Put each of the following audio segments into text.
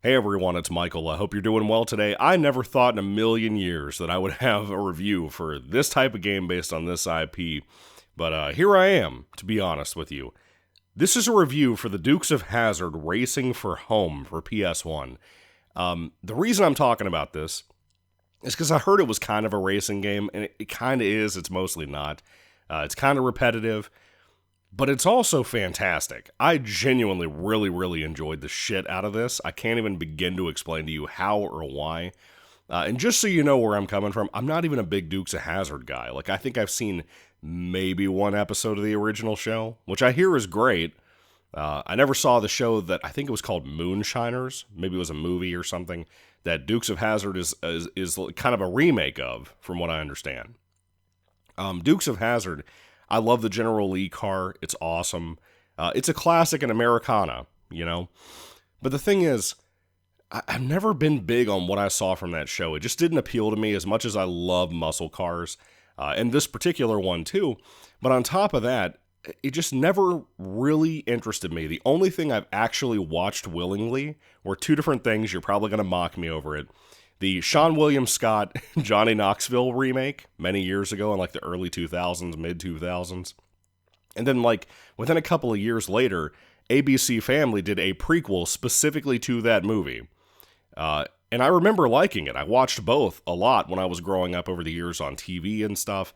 Hey everyone, it's Michael. I hope you're doing well today. I never thought in a million years that I would have a review for this type of game based on this IP, but here I am, to be honest with you. This is a review for the Dukes of Hazzard Racing for Home for PS1. The reason I'm talking about this is because I heard it was kind of a racing game, and it kind of is, it's mostly not. It's kind of repetitive, but it's also fantastic. I genuinely really enjoyed the shit out of this. I can't even begin to explain to you how or why. And just so you know where I'm coming from, I'm not even a big Dukes of Hazzard guy. Like, I think I've seen maybe one episode of the original show, which I hear is great. I never saw the show that, I think it was called Moonshiners. Maybe it was a movie or something that Dukes of Hazzard is kind of a remake of, from what I understand. Dukes of Hazzard, I love the General Lee car. It's awesome. It's a classic in Americana, you know? But the thing is, I've never been big on what I saw from that show. It just didn't appeal to me as much as I love muscle cars, and this particular one too. But on top of that, it just never really interested me. The only thing I've actually watched willingly were two different things. You're probably going to mock me over it. The Sean William Scott Johnny Knoxville remake many years ago in like the early 2000s, mid 2000s. And then like within a couple of years later, ABC Family did a prequel specifically to that movie. And I remember liking it. I watched both a lot when I was growing up over the years on TV and stuff.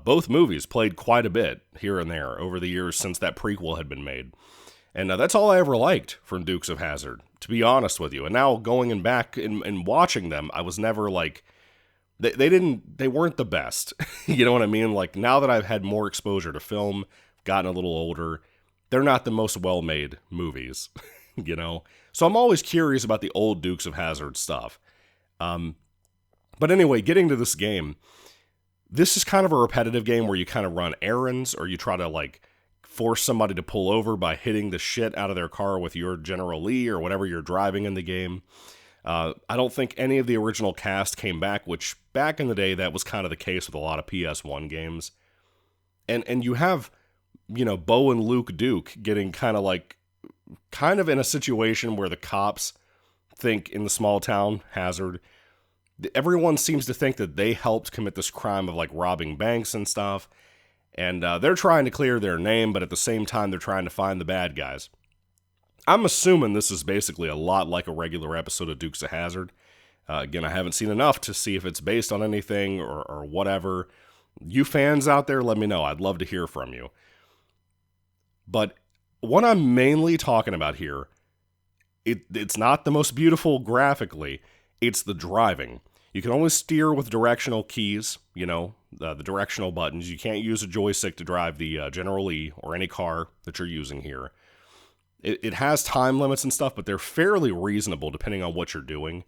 Both movies played quite a bit here and there over the years since that prequel had been made. And that's all I ever liked from Dukes of Hazzard, to be honest with you. And now going back and watching them, I was never like, they weren't the best. You know what I mean? Like now that I've had more exposure to film, gotten a little older, they're not the most well-made movies, you know? So I'm always curious about the old Dukes of Hazzard stuff. But anyway, getting to this game, this is kind of a repetitive game where you kind of run errands or you try to like force somebody to pull over by hitting the shit out of their car with your General Lee or whatever you're driving in the game. I don't think any of the original cast came back, which back in the day, that was kind of the case with a lot of PS1 games. And you have, you know, Bo and Luke Duke getting kind of in a situation where the cops think in the small town, Hazzard, everyone seems to think that they helped commit this crime of like robbing banks and stuff. And they're trying to clear their name, but at the same time, they're trying to find the bad guys. I'm assuming this is basically a lot like a regular episode of Dukes of Hazzard. Again, I haven't seen enough to see if it's based on anything or whatever. You fans out there, let me know. I'd love to hear from you. But what I'm mainly talking about here, it's not the most beautiful graphically, it's the driving. You can only steer with directional keys, you know, the directional buttons. You can't use a joystick to drive the General Lee or any car that you're using here. It has time limits and stuff, but they're fairly reasonable depending on what you're doing.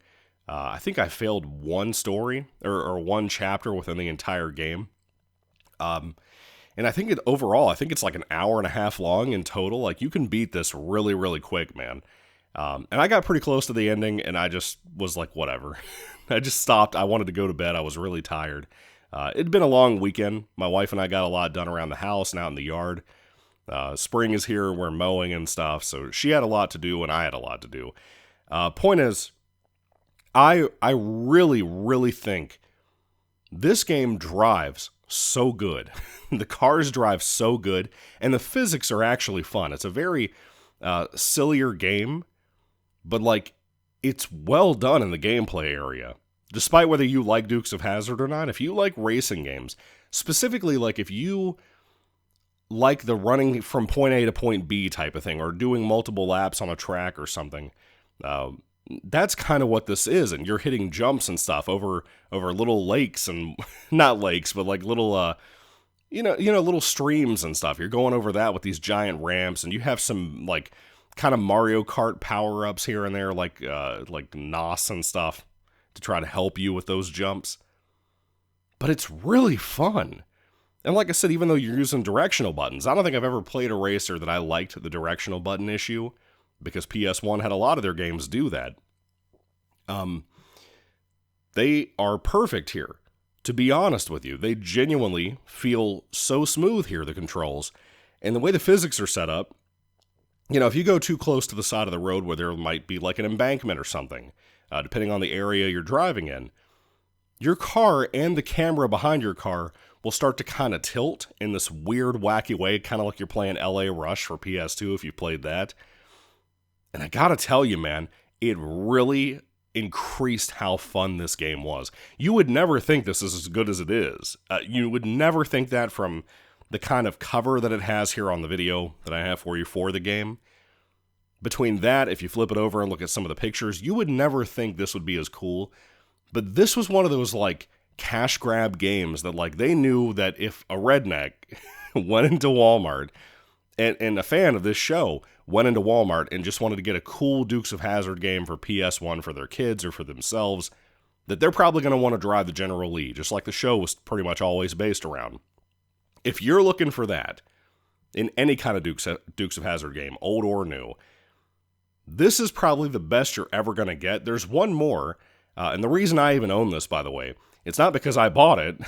I think I failed one story or one chapter within the entire game. And I think overall, I think it's like an hour and a half long in total. Like you can beat this really quick, man. And I got pretty close to the ending, and I just was like, whatever. I just stopped. I wanted to go to bed. I was really tired. It'd been a long weekend. My wife and I got a lot done around the house and out in the yard. Spring is here. We're mowing and stuff. So she had a lot to do, and I had a lot to do. Point is, I really think this game drives so good. The cars drive so good, and the physics are actually fun. It's a very sillier game, but like it's well done in the gameplay area. Despite whether you like Dukes of Hazzard or not, if you like racing games, specifically like if you like the running from point A to point B type of thing, or doing multiple laps on a track or something, that's kind of what this is. And you're hitting jumps and stuff over little lakes and not lakes, but like little little streams and stuff. You're going over that with these giant ramps, and you have some like kind of Mario Kart power-ups here and there, like NOS and stuff to try to help you with those jumps. But it's really fun. And like I said, even though you're using directional buttons, I don't think I've ever played a racer that I liked the directional button issue, because PS1 had a lot of their games do that. They are perfect here. To be honest with you, they genuinely feel so smooth here, the controls. And the way the physics are set up, if you go too close to the side of the road where there might be like an embankment or something, depending on the area you're driving in, your car and the camera behind your car will start to kind of tilt in this weird, wacky way, kind of like you're playing LA Rush for PS2 if you played that. And I gotta tell you, man, it really increased how fun this game was. You would never think this is as good as it is. You would never think that from the kind of cover that it has here on the video that I have for you for the game. Between that, if you flip it over and look at some of the pictures, you would never think this would be as cool. But this was one of those, like, cash grab games that, like, they knew that if a redneck went into Walmart and a fan of this show went into Walmart and just wanted to get a cool Dukes of Hazzard game for PS1 for their kids or for themselves, that they're probably going to want to drive the General Lee, just like the show was pretty much always based around. If you're looking for that in any kind of Dukes of Hazzard game, old or new, this is probably the best you're ever going to get. There's one more, and the reason I even own this, by the way, it's not because I bought it.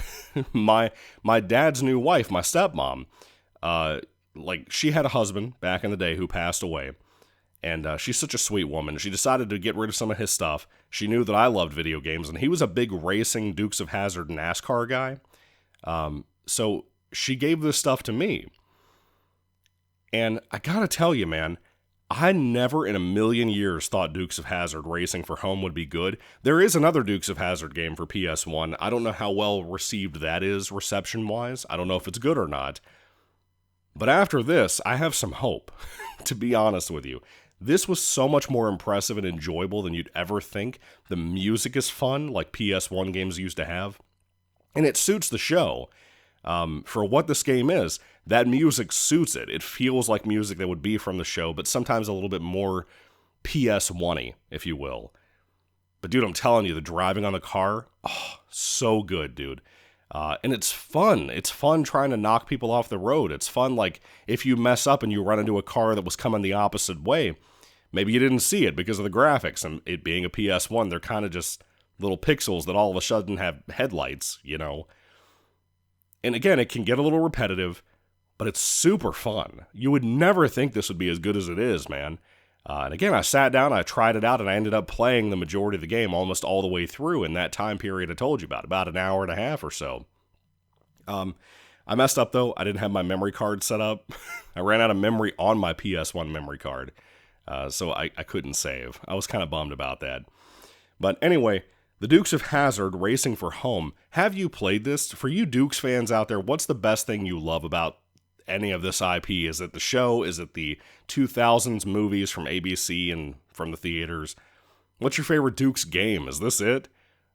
my dad's new wife, my stepmom, she had a husband back in the day who passed away, and she's such a sweet woman. She decided to get rid of some of his stuff. She knew that I loved video games, and he was a big racing Dukes of Hazzard NASCAR guy. So she gave this stuff to me. And I gotta tell you, man, I never in a million years thought Dukes of Hazzard Racing for Home would be good. There is another Dukes of Hazzard game for PS1. I don't know how well received that is reception-wise. I don't know if it's good or not. But after this, I have some hope, to be honest with you. This was so much more impressive and enjoyable than you'd ever think. The music is fun, like PS1 games used to have. And it suits the show. For what this game is, that music suits it. It feels like music that would be from the show, but sometimes a little bit more PS1-y, if you will. But dude, I'm telling you, the driving on the car, so good, dude. And it's fun. It's fun trying to knock people off the road. It's fun, like, if you mess up and you run into a car that was coming the opposite way, maybe you didn't see it because of the graphics, and it being a PS1, they're kind of just little pixels that all of a sudden have headlights, And again, it can get a little repetitive, but it's super fun. You would never think this would be as good as it is, man. And again, I sat down, I tried it out, and I ended up playing the majority of the game almost all the way through in that time period I told you about an hour and a half or so. I messed up, though. I didn't have my memory card set up. I ran out of memory on my PS1 memory card, so I couldn't save. I was kind of bummed about that. But anyway, the Dukes of Hazzard Racing for Home. Have you played this? For you Dukes fans out there, what's the best thing you love about any of this IP? Is it the show? Is it the 2000s movies from ABC and from the theaters? What's your favorite Dukes game? Is this it?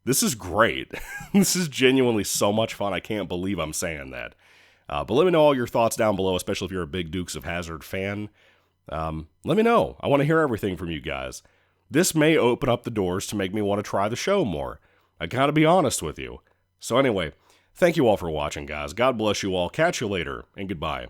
This is great. This is genuinely so much fun. I can't believe I'm saying that. But let me know all your thoughts down below, especially if you're a big Dukes of Hazzard fan. Let me know. I want to hear everything from you guys. This may open up the doors to make me want to try the show more. I gotta be honest with you. So anyway, thank you all for watching, guys. God bless you all. Catch you later, and goodbye.